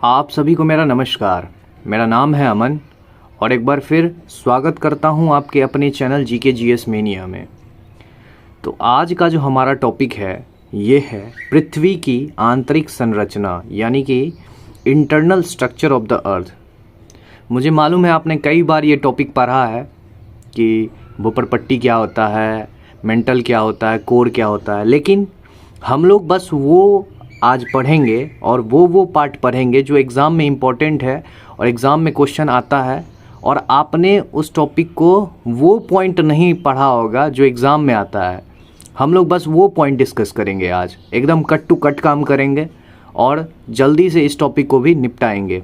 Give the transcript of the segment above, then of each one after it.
आप सभी को मेरा नमस्कार। मेरा नाम है अमन और एक बार फिर स्वागत करता हूं आपके अपने चैनल जीके जीएस मेनिया में। तो आज का जो हमारा टॉपिक है ये है पृथ्वी की आंतरिक संरचना यानी कि internal structure of the earth. मुझे मालूम है आपने कई बार ये टॉपिक पढ़ा है कि भूपरपट्टी क्या होता है, मेंटल क्या होता है, कोर क्या होता है, लेकिन हम लोग बस वो आज पढ़ेंगे और वो पार्ट पढ़ेंगे जो एग्ज़ाम में इम्पॉर्टेंट है और एग्ज़ाम में क्वेश्चन आता है और आपने उस टॉपिक को वो पॉइंट नहीं पढ़ा होगा जो एग्ज़ाम में आता है। हम लोग बस वो पॉइंट डिस्कस करेंगे आज, एकदम कट टू कट काम करेंगे और जल्दी से इस टॉपिक को भी निपटाएंगे।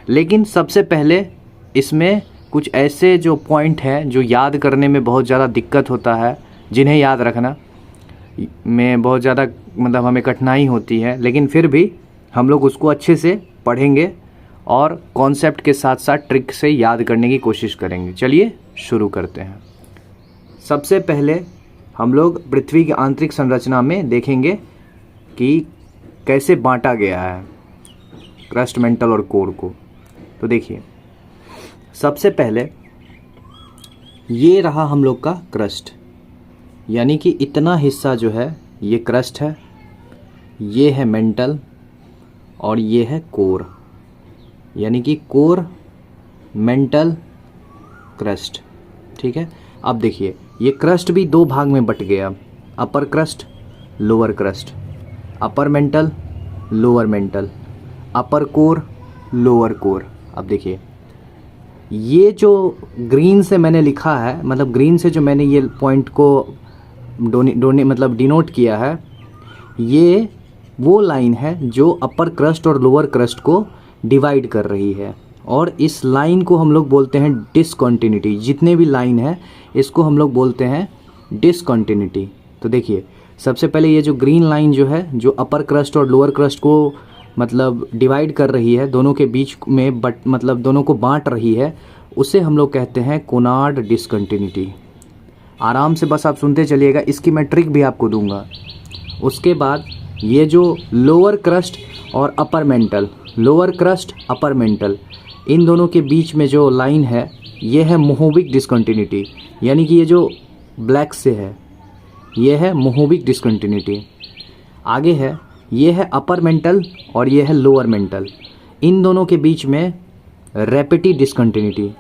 लेकिन सबसे पहले इसमें कुछ ऐसे जो पॉइंट हैं जो याद करने में बहुत ज़्यादा दिक्कत होता है, जिन्हें याद रखना में बहुत ज़्यादा हमें कठिनाई होती है, लेकिन फिर भी हम लोग उसको अच्छे से पढ़ेंगे और कॉन्सेप्ट के साथ साथ ट्रिक से याद करने की कोशिश करेंगे। चलिए शुरू करते हैं। सबसे पहले हम लोग पृथ्वी की आंतरिक संरचना में देखेंगे कि कैसे बांटा गया है क्रस्ट, मेंटल और कोर को। तो देखिए, सबसे पहले ये रहा हम लोग का क्रस्ट, यानी कि इतना हिस्सा जो है ये क्रस्ट है, ये है मेंटल और ये है कोर, यानी कि कोर, मेंटल, क्रस्ट। ठीक है। अब देखिए, ये क्रस्ट भी दो भाग में बट गया, upper crust, lower crust, upper mantle, lower mantle, upper core, lower core. अब देखिए, ये जो ग्रीन से मैंने लिखा है, ग्रीन से जो मैंने ये पॉइंट को डिनोट किया है, ये वो लाइन है जो अपर क्रस्ट और लोअर क्रस्ट को डिवाइड कर रही है और इस लाइन को हम लोग बोलते हैं डिसकंटिन्यूटी। जितने भी लाइन है इसको हम लोग बोलते हैं डिसकंटिन्यूटी। तो देखिए, सबसे पहले ये जो ग्रीन लाइन जो है जो अपर क्रस्ट और लोअर क्रस्ट को डिवाइड कर रही है, दोनों के बीच में दोनों को बांट रही है, उसे हम लोग कहते हैं कोनार्ड डिसकंटिन्यूटी। आराम से बस आप सुनते चलिएगा, इसकी मैं ट्रिक भी आपको दूंगा। उसके बाद ये जो लोअर क्रस्ट और upper mantle, lower crust upper mantle, इन दोनों के बीच में जो लाइन है ये है मोहोबिक डिसकंटिन्यूटी, यानी कि ये जो ब्लैक से है ये है मोहोबिक डिसकंटिन्यूटी। आगे है ये है अपर मेंटल और ये है लोअर मेंटल, इन दोनों के बीच में रैपिडी डिसकंटिन्यूटी।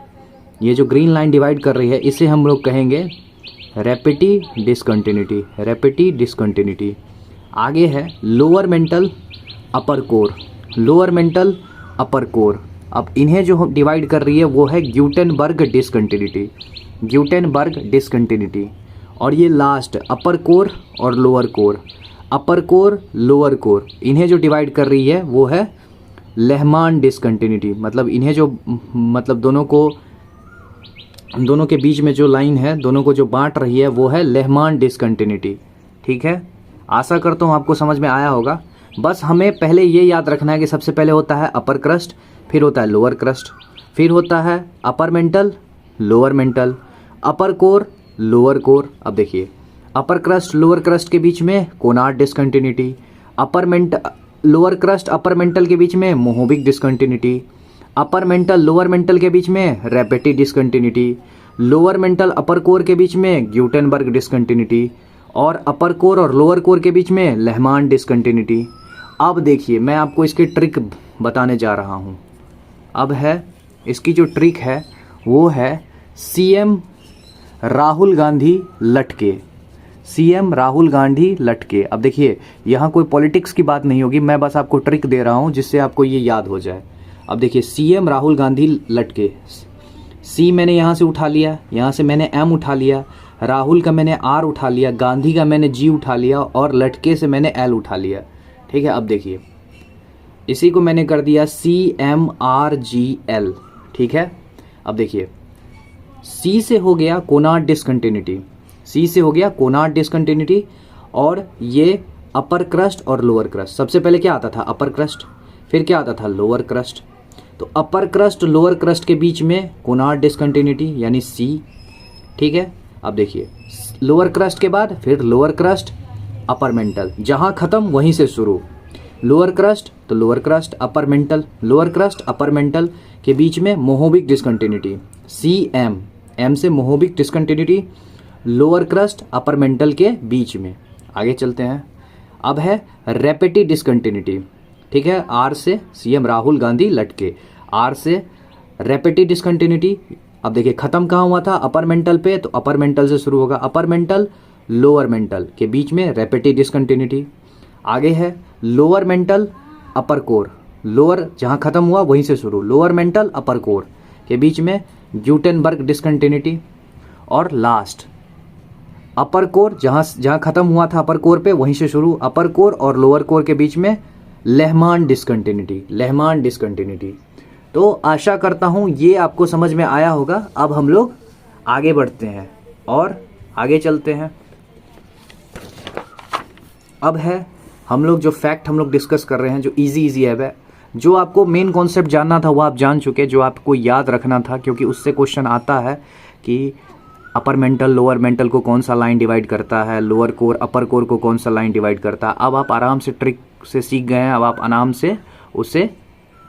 ये जो ग्रीन लाइन डिवाइड कर रही है इसे हम लोग कहेंगे रैपिडी डिसकंटिन्यूटी, रैपिडी डिसकंटिन्यूटी। आगे है lower mantle, upper core, lower mantle, upper core. अब इन्हें जो डिवाइड कर रही है वो है ग्यूटेनबर्ग डिसकंटिन्यूटी, ग्यूटेनबर्ग डिसकंटिन्यूटी। और ये लास्ट अपर कोर और लोअर कोर, अपर कोर, लोअर कोर, इन्हें जो डिवाइड कर रही है वो है लेहमान डिसकंटिन्यूटी। इन्हें जो दोनों के बीच में जो लाइन है, दोनों को जो बांट रही है वो है लेहमान डिसकंटिन्यूटी। ठीक है, आशा करता हूँ आपको समझ में आया होगा। बस हमें पहले ये याद रखना है कि सबसे पहले होता है अपर क्रस्ट, फिर होता है लोअर क्रस्ट, फिर होता है upper mantle, lower mantle, upper core, lower core. अब देखिए, अपर क्रस्ट लोअर क्रस्ट के बीच में Conrad discontinuity, lower crust upper mantle के बीच में Mohorovicic discontinuity, upper mantle lower mantle के बीच में Repetti discontinuity, lower mantle upper core के बीच में ग्यूटेनबर्ग डिसकंटिन्यूटी और अपर कोर और लोअर कोर के बीच में लेहमान डिसकंटिन्यूटी। अब देखिए, मैं आपको इसकी ट्रिक बताने जा रहा हूँ। अब है इसकी जो ट्रिक है वो है सीएम राहुल गांधी लटके, सीएम राहुल गांधी लटके। अब देखिए, यहाँ कोई पॉलिटिक्स की बात नहीं होगी, मैं बस आपको ट्रिक दे रहा हूँ जिससे आपको ये याद हो जाए। अब देखिए, सीएम राहुल गांधी लटके, सी मैंने यहाँ से उठा लिया, यहाँ से मैंने एम उठा लिया, राहुल का मैंने आर उठा लिया, गांधी का मैंने जी उठा लिया और लटके से मैंने एल उठा लिया। ठीक है। अब देखिए, इसी को मैंने कर दिया CMRGL। ठीक है। अब देखिए, सी से हो गया कोनार्ड डिसकंटिन्यूटी, सी से हो गया कोनार्ड डिसकंटिन्यूटी और ये अपर क्रस्ट और लोअर क्रस्ट। सबसे पहले क्या आता था? अपर क्रस्ट, फिर क्या आता था? Lower crust. तो अपर क्रस्ट लोअर क्रस्ट के बीच में कोनार्ड डिसकंटिन्यूटी यानी सी। ठीक है। अब देखिए, लोअर क्रस्ट के बाद फिर लोअर क्रस्ट अपर मेंटल, जहां खत्म वहीं से शुरू, लोअर क्रस्ट तो lower crust upper mantle, lower crust upper mantle के बीच में मोहोबिक डिसकंटिन्यूटी, CM, M से Mohorovicic discontinuity lower crust upper mantle के बीच में। आगे चलते हैं। अब है रेपेटी डिसकंटिन्यूटी, ठीक है, R से CM राहुल गांधी लटके, R से रेपेटी डिसकंटिन्यूटी। अब देखिए खत्म कहाँ हुआ था, अपर मेंटल पे, तो अपर मेंटल से शुरू होगा, अपर मेंटल लोअर मेंटल के बीच में रेपेटी डिसकंटिन्यूटी। आगे है lower mantle upper core, lower जहाँ खत्म हुआ वहीं से शुरू, लोअर मेंटल अपर कोर के बीच में ग्यूटेनबर्ग डिसकंटिन्यूटी। और लास्ट अपर कोर, जहाँ खत्म हुआ था अपर कोर पे वहीं से शुरू, अपर कोर और लोअर कोर के बीच में लेहमान डिसकंटिन्यूटी, लेहमान डिसकंटिन्यूटी। तो आशा करता हूँ ये आपको समझ में आया होगा। अब हम लोग आगे बढ़ते हैं और आगे चलते हैं। अब है हम लोग जो फैक्ट हम लोग डिस्कस कर रहे हैं, जो इजी है, जो आपको मेन कॉन्सेप्ट जानना था वो आप जान चुके, जो आपको याद रखना था, क्योंकि उससे क्वेश्चन आता है कि अपर मेंटल लोअर मेंटल को कौन सा लाइन डिवाइड करता है, लोअर कोर अपर कोर को कौन सा लाइन डिवाइड करता है। अब आप आराम से ट्रिक से सीख गए हैं, अब आप आराम से उसे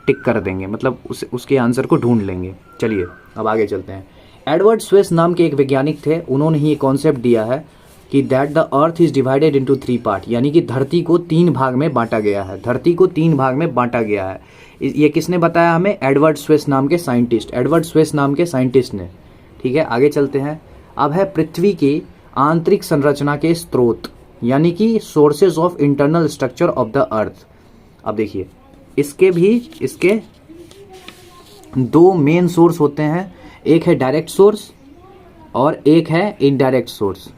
टिक कर देंगे, मतलब उसके आंसर को ढूंढ लेंगे। चलिए अब आगे चलते हैं। एडवर्ड स्वेस नाम के एक वैज्ञानिक थे, उन्होंने ही कॉन्सेप्ट दिया है कि that the earth is divided into 3 part, यानी कि धरती को 3 भाग में बांटा गया है, धरती को 3 भाग में बांटा गया है। ये किसने बताया हमें? एडवर्ड स्वेस नाम के साइंटिस्ट, एडवर्ड स्वेस नाम के साइंटिस्ट ने। ठीक है, आगे चलते हैं। अब है पृथ्वी की आंतरिक संरचना के स्रोत, यानी कि sources of internal structure of the earth. अब देखिए इसके 2 मेन सोर्स होते हैं, एक है डायरेक्ट सोर्स और एक है इनडायरेक्ट सोर्स,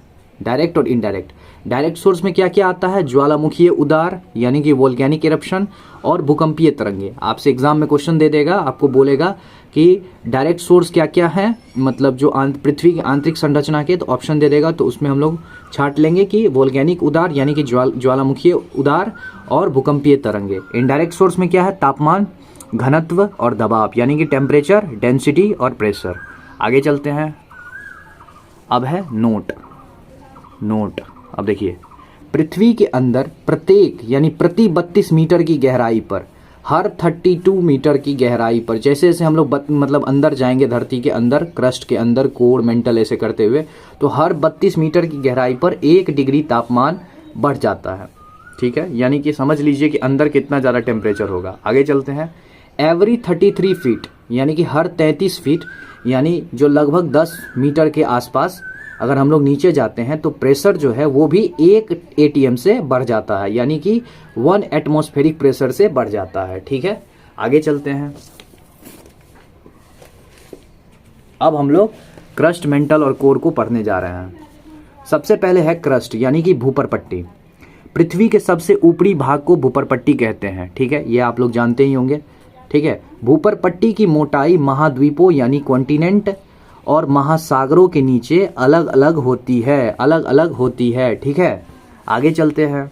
डायरेक्ट और इनडायरेक्ट। डायरेक्ट सोर्स में क्या क्या आता है? ज्वालामुखीय उदार यानी कि वोल्केनिक इरप्शन और भूकंपीय तरंगे। आपसे एग्जाम में क्वेश्चन दे देगा, आपको बोलेगा कि डायरेक्ट सोर्स क्या क्या है, मतलब जो पृथ्वी की आंतरिक संरचना के, तो ऑप्शन दे देगा, तो उसमें हम लोग छांट लेंगे कि वोल्केनिक उदार यानी कि ज्वालामुखीय उदार और भूकंपीय तरंगे। इनडायरेक्ट सोर्स में क्या है? तापमान, घनत्व और दबाव, यानी कि टेम्परेचर, डेंसिटी और प्रेशर। आगे चलते हैं। अब है नोट। अब देखिए पृथ्वी के अंदर प्रत्येक यानी प्रति 32 मीटर की गहराई पर, हर 32 मीटर की गहराई पर, जैसे जैसे हम लोग मतलब अंदर जाएंगे धरती के अंदर, क्रस्ट के अंदर, कोर मेंटल ऐसे करते हुए, तो हर 32 मीटर की गहराई पर 1 डिग्री तापमान बढ़ जाता है। ठीक है, यानी कि समझ लीजिए कि अंदर कितना ज़्यादा टेम्परेचर होगा। आगे चलते हैं। एवरी 33 फीट यानी कि हर 33 फीट, यानी जो लगभग 10 मीटर के आसपास अगर हम लोग नीचे जाते हैं तो प्रेशर जो है वो भी 1 ATM से बढ़ जाता है, यानी कि 1 एटमॉस्फेरिक प्रेशर से बढ़ जाता है। ठीक है, आगे चलते हैं। अब हम लोग क्रस्ट, मेंटल और कोर को पढ़ने जा रहे हैं। सबसे पहले है क्रस्ट यानी कि भूपरपट्टी। पृथ्वी के सबसे ऊपरी भाग को भूपरपट्टी कहते हैं। ठीक है, ये आप लोग जानते ही होंगे। ठीक है, भूपरपट्टी की मोटाई महाद्वीपों यानी कॉन्टिनेंट और महासागरों के नीचे अलग अलग होती है। ठीक है, आगे चलते हैं।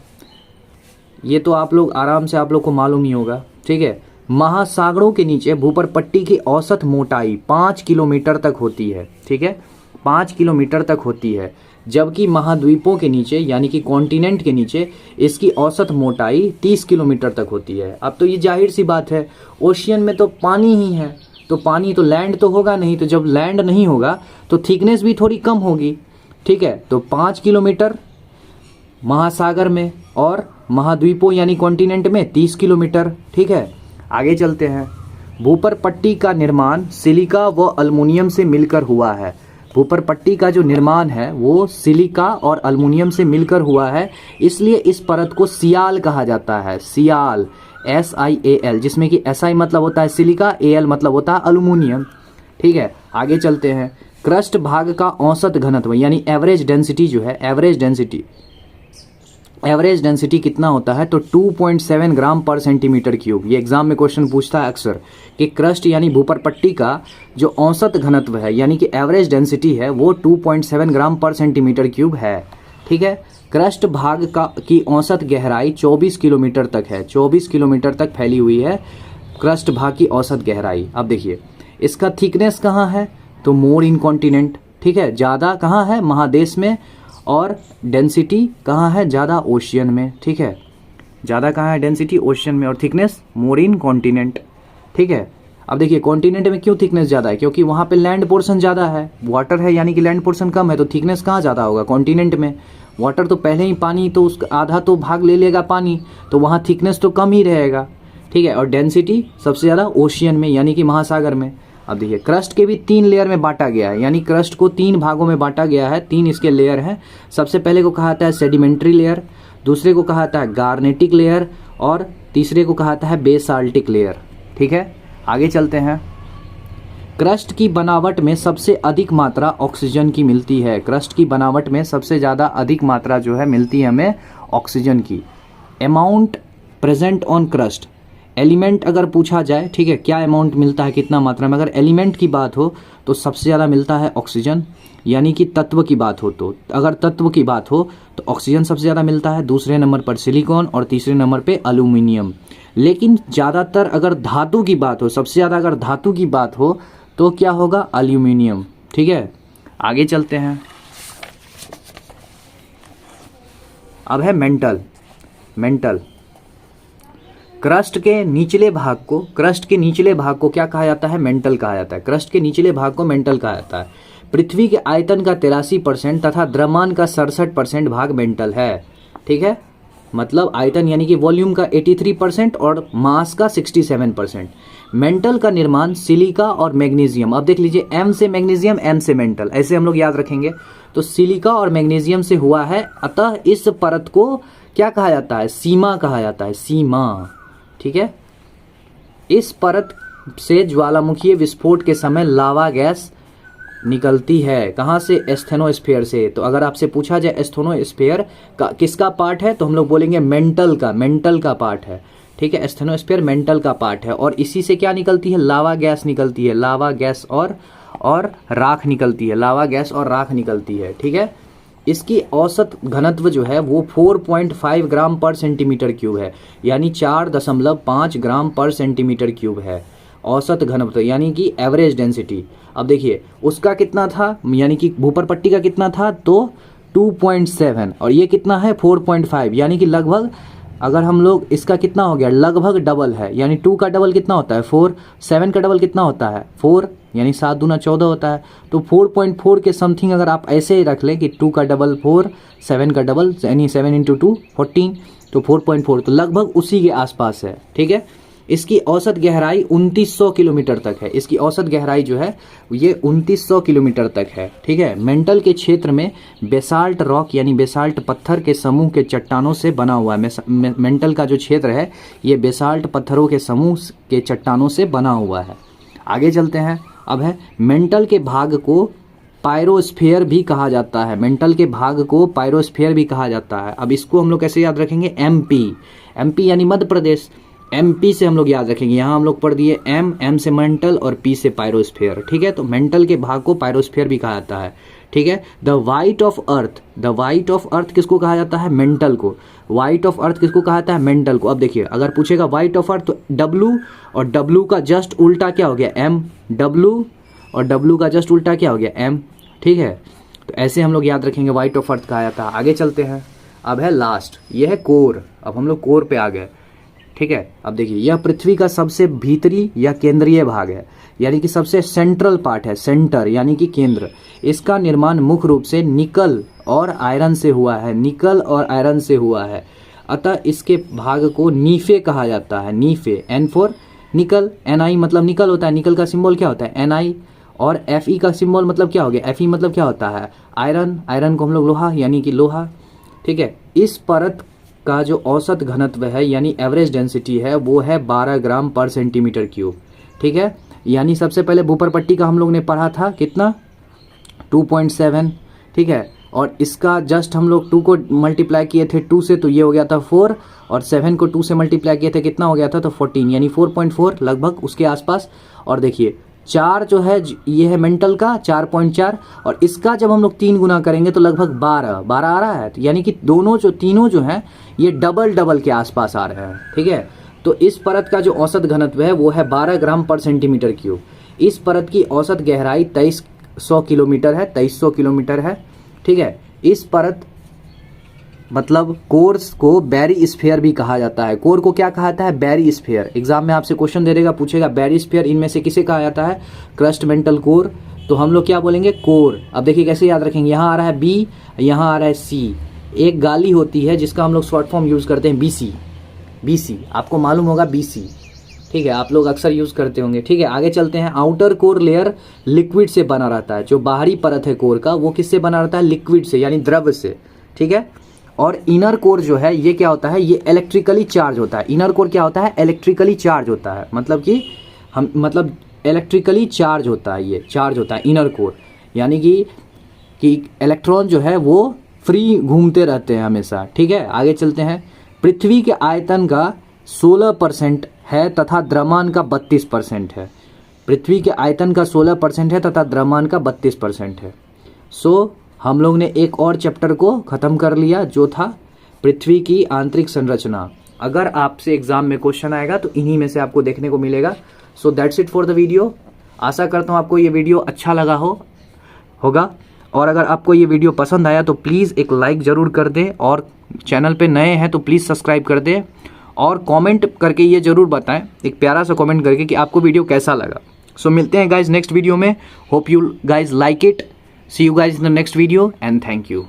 ये तो आप लोग आराम से आप लोग को मालूम ही होगा। ठीक है, महासागरों के नीचे भूपरपट्टी की औसत मोटाई 5 किलोमीटर तक होती है। ठीक है, 5 किलोमीटर तक होती है, जबकि महाद्वीपों के नीचे यानी कि कॉन्टिनेंट के नीचे इसकी औसत मोटाई 30 किलोमीटर तक होती है। अब तो ये जाहिर सी बात है, ओशियन में तो पानी ही है, तो पानी तो लैंड तो होगा नहीं, तो जब लैंड नहीं होगा तो थिकनेस भी थोड़ी कम होगी। ठीक है, तो 5 किलोमीटर महासागर में और महाद्वीपों यानी कॉन्टिनेंट में 30 किलोमीटर। ठीक है, आगे चलते हैं। भूपरपट्टी का निर्माण सिलिका व एल्युमिनियम से मिलकर हुआ है। भूपरपट्टी का जो निर्माण है वो सिलिका और एल्युमिनियम से मिलकर हुआ है, इसलिए इस परत को सियाल कहा जाता है। सियाल, SIAL, जिसमें कि SI मतलब होता है सिलिका, AL मतलब होता है एल्युमिनियम। ठीक है, आगे चलते हैं। क्रस्ट भाग का औसत घनत्व यानी एवरेज डेंसिटी जो है, एवरेज डेंसिटी कितना होता है? तो 2.7 ग्राम पर सेंटीमीटर क्यूब। ये एग्जाम में क्वेश्चन पूछता है अक्सर कि क्रस्ट यानी भूपरपट्टी का जो औसत घनत्व है यानी कि एवरेज डेंसिटी है वो 2.7 ग्राम पर सेंटीमीटर क्यूब है। ठीक है, क्रस्ट भाग की औसत गहराई 24 किलोमीटर तक है, 24 किलोमीटर तक फैली हुई है क्रस्ट भाग की औसत गहराई। अब देखिए इसका थिकनेस कहाँ है? तो मोर इन कॉन्टिनेंट। ठीक है, ज़्यादा कहाँ है? महादेश में, और डेंसिटी कहाँ है? ज़्यादा ओशियन में। ठीक है, ज़्यादा कहाँ है डेंसिटी? ओशियन में। और थिकनेस मोर इन कॉन्टिनेंट, ठीक है। अब देखिए कॉन्टिनेंट में क्यों थिकनेस ज़्यादा है? क्योंकि वहाँ पे लैंड पोर्शन ज़्यादा है, वाटर है यानी कि लैंड पोर्शन कम है, तो थिकनेस कहाँ ज़्यादा होगा? कॉन्टिनेंट में। वाटर तो पहले ही पानी, तो उसका आधा तो भाग ले लेगा पानी, तो वहाँ थिकनेस तो कम ही रहेगा, ठीक है। और डेंसिटी सबसे ज़्यादा ओशियन में यानी कि महासागर में। अब देखिए क्रस्ट के भी 3 लेयर में बांटा गया है, यानी क्रस्ट को 3 भागों में बांटा गया है, 3 इसके लेयर हैं। सबसे पहले को कहा जाता है सेडिमेंट्री लेयर, दूसरे को कहा जाता है गार्नेटिक लेयर, और तीसरे को कहा जाता है बेसाल्टिक लेयर, ठीक है। आगे चलते हैं। क्रस्ट की बनावट में सबसे अधिक मात्रा ऑक्सीजन की मिलती है। क्रस्ट की बनावट में सबसे ज़्यादा अधिक मात्रा जो है मिलती है हमें ऑक्सीजन की। Amount present on crust, element अगर पूछा जाए, ठीक है, क्या अमाउंट मिलता है, कितना मात्रा में, अगर एलिमेंट की बात हो तो सबसे ज़्यादा मिलता है ऑक्सीजन, यानी कि तत्व की बात हो तो, अगर तत्व की बात हो तो ऑक्सीजन सबसे ज़्यादा मिलता है, दूसरे नंबर पर सिलिकॉन और तीसरे नंबर पे एल्यूमिनियम। लेकिन ज़्यादातर अगर धातु की बात हो, सबसे ज़्यादा अगर धातु की बात हो तो क्या होगा? एल्यूमिनियम, ठीक है। आगे चलते हैं। अब है मेंटल। क्रस्ट के निचले भाग को क्या कहा जाता है? मेंटल कहा जाता है। क्रस्ट के निचले भाग को मेंटल कहा जाता है। पृथ्वी के आयतन का 83% तथा द्रव्यमान का 67% भाग मेंटल है, ठीक है। मतलब आयतन यानी कि वॉल्यूम का 83% और मास का 67%। मेंटल का निर्माण सिलिका और मैग्नीशियम, अब देख लीजिए एम से मैग्नीशियम, एम से मेंटल, ऐसे हम लोग याद रखेंगे। तो सिलिका और मैग्नीशियम से हुआ है, अतः इस परत को क्या कहा जाता है? सीमा कहा जाता है, सीमा, ठीक है। इस परत से ज्वालामुखीय विस्फोट के समय लावा गैस निकलती है। कहाँ से? एस्थेनोस्फीयर से। तो अगर आपसे पूछा जाए एस्थेनोस्फीयर का किसका पार्ट है, तो हम लोग बोलेंगे मेंटल का पार्ट है, ठीक है। एस्थेनोस्फीयर मेंटल का पार्ट है, और इसी से क्या निकलती है? लावा गैस निकलती है, लावा गैस और राख निकलती है, लावा गैस और राख निकलती है, ठीक है। इसकी औसत घनत्व जो है वो 4.5 ग्राम पर सेंटीमीटर क्यूब है, यानी 4.5 ग्राम पर सेंटीमीटर क्यूब है औसत घनत्व, यानी कि एवरेज डेंसिटी। अब देखिए उसका कितना था, यानी कि भूपर पट्टी का कितना था, तो 2.7, और ये कितना है? 4.5, यानी कि लगभग, अगर हम लोग इसका कितना हो गया, लगभग डबल है, यानी 2 का डबल कितना होता है? 4, 7 का डबल कितना होता है? 4, यानी 7 दूना 14 होता है। तो 4.4 के समथिंग अगर आप ऐसे ही रख लें कि 2 का डबल 4, 7 का डबल यानी 7 × 2 14, तो 4.4, तो लगभग उसी के आसपास है, ठीक है। इसकी औसत गहराई 2900 किलोमीटर तक है। इसकी औसत गहराई जो है ये 2900 किलोमीटर तक है, ठीक है। मेंटल के क्षेत्र में बेसाल्ट रॉक यानी बेसाल्ट पत्थर के समूह के चट्टानों से बना हुआ है। मेंटल का जो क्षेत्र है ये बेसाल्ट पत्थरों के समूह के चट्टानों से बना हुआ है। आगे चलते हैं। अब है मेंटल के भाग को पायरोस्फीयर भी कहा जाता है। मेंटल के भाग को पायरोस्फीयर भी कहा जाता है। अब इसको हम लोग कैसे याद रखेंगे? एमपी यानी मध्य प्रदेश, एमपी से हम लोग याद रखेंगे। यहाँ हम लोग पढ़ दिए एम से मेंटल और पी से पायरोस्फीयर, ठीक है। तो मेंटल के भाग को पायरोस्फीयर भी कहा जाता है, ठीक है। द वाइट ऑफ अर्थ किसको कहा जाता है? मेंटल को। वाइट ऑफ अर्थ किसको कहा जाता है? मेंटल को। अब देखिए अगर पूछेगा वाइट ऑफ अर्थ तो डब्लू, और डब्लू का जस्ट उल्टा क्या हो गया? एम। डब्लू और डब्लू का जस्ट उल्टा क्या हो गया? एम, ठीक है। तो ऐसे हम लोग याद रखेंगे वाइट ऑफ अर्थ कहा जाता है। आगे चलते हैं। अब है लास्ट, ये है कोर। अब हम लोग कोर पे आ गए, ठीक है। अब देखिए यह पृथ्वी का सबसे भीतरी या केंद्रीय भाग है, यानी कि सबसे सेंट्रल पार्ट है, सेंटर यानी कि केंद्र। इसका निर्माण मुख्य रूप से निकल और आयरन से हुआ है, अतः इसके भाग को नीफे कहा जाता है। नीफे, एन फॉर निकल, Ni मतलब निकल होता है, निकल का सिंबल क्या होता है? Ni, और Fe का सिंबल मतलब क्या हो गया? Fe मतलब क्या होता है? आयरन को हम लोग लोहा यानी कि लोहा, ठीक है। इस परत का जो औसत घनत्व है यानी एवरेज डेंसिटी है वो है 12 ग्राम पर सेंटीमीटर क्यूब, ठीक है। यानी सबसे पहले भूपर पट्टी का हम लोग ने पढ़ा था कितना? 2.7, ठीक है। और इसका जस्ट हम लोग 2 को मल्टीप्लाई किए थे 2 से, तो ये हो गया था 4, और 7 को 2 से मल्टीप्लाई किए थे कितना हो गया था? तो 14, यानी 4.4 लगभग उसके आसपास। और देखिए 4 जो है ये है मेंटल का 4.4, और इसका जब हम लोग 3 गुना करेंगे तो लगभग 12 आ रहा है, यानी कि तीनों जो हैं ये डबल के आसपास आ रहे हैं, ठीक है। तो इस परत का जो औसत घनत्व है वो है 12 ग्राम पर सेंटीमीटर क्यूब। इस परत की औसत गहराई 2300 किलोमीटर है, 2300 किलोमीटर है, ठीक है। इस परत मतलब कोर्स को बैरिस्फीयर भी कहा जाता है। कोर को क्या कहा जाता है? बैरिस्फीयर। एग्जाम में आपसे क्वेश्चन दे देगा, पूछेगा बैरिस्फीयर इनमें से किसे कहा जाता है? Crust mantle core. तो हम लोग क्या बोलेंगे? कोर। अब देखिए कैसे याद रखेंगे, यहाँ आ रहा है बी, यहाँ आ रहा है सी। एक गाली होती है जिसका हम लोग शॉर्ट फॉर्म यूज करते हैं बीसी। बीसी आपको मालूम होगा, बीसी, ठीक है, आप लोग अक्सर यूज करते होंगे। ठीक है, आगे चलते हैं। आउटर कोर लेयर लिक्विड से बना रहता है। जो बाहरी परत है कोर का वो किससे बना रहता है? लिक्विड से, यानी द्रव से। ठीक है, और इनर कोर जो है ये क्या होता है? ये इलेक्ट्रिकली चार्ज होता है। इनर कोर क्या होता है? इलेक्ट्रिकली चार्ज होता है। मतलब कि हम इलेक्ट्रिकली चार्ज होता है, ये चार्ज होता है इनर कोर। यानी कि इलेक्ट्रॉन जो है वो फ्री घूमते रहते हैं हमेशा। ठीक है, आगे चलते हैं। पृथ्वी के आयतन का 16% है तथा द्रव्यमान का 32% है। पृथ्वी के आयतन का 16% है तथा द्रव्यमान का 32% है। सो हम लोग ने एक और चैप्टर को ख़त्म कर लिया जो था पृथ्वी की आंतरिक संरचना। अगर आपसे एग्जाम में क्वेश्चन आएगा तो इन्हीं में से आपको देखने को मिलेगा। So that's it for the video. आशा करता हूँ आपको ये वीडियो अच्छा लगा होगा, और अगर आपको ये वीडियो पसंद आया तो प्लीज़ एक लाइक ज़रूर कर दें, और चैनल पे नए हैं तो प्लीज़ सब्सक्राइब कर दें, और कमेंट करके ये ज़रूर बताएं, एक प्यारा सा कमेंट करके, कि आपको वीडियो कैसा लगा। सो मिलते हैं गाइज नेक्स्ट वीडियो में। Hope you guys like it. See you guys in the next video and thank you.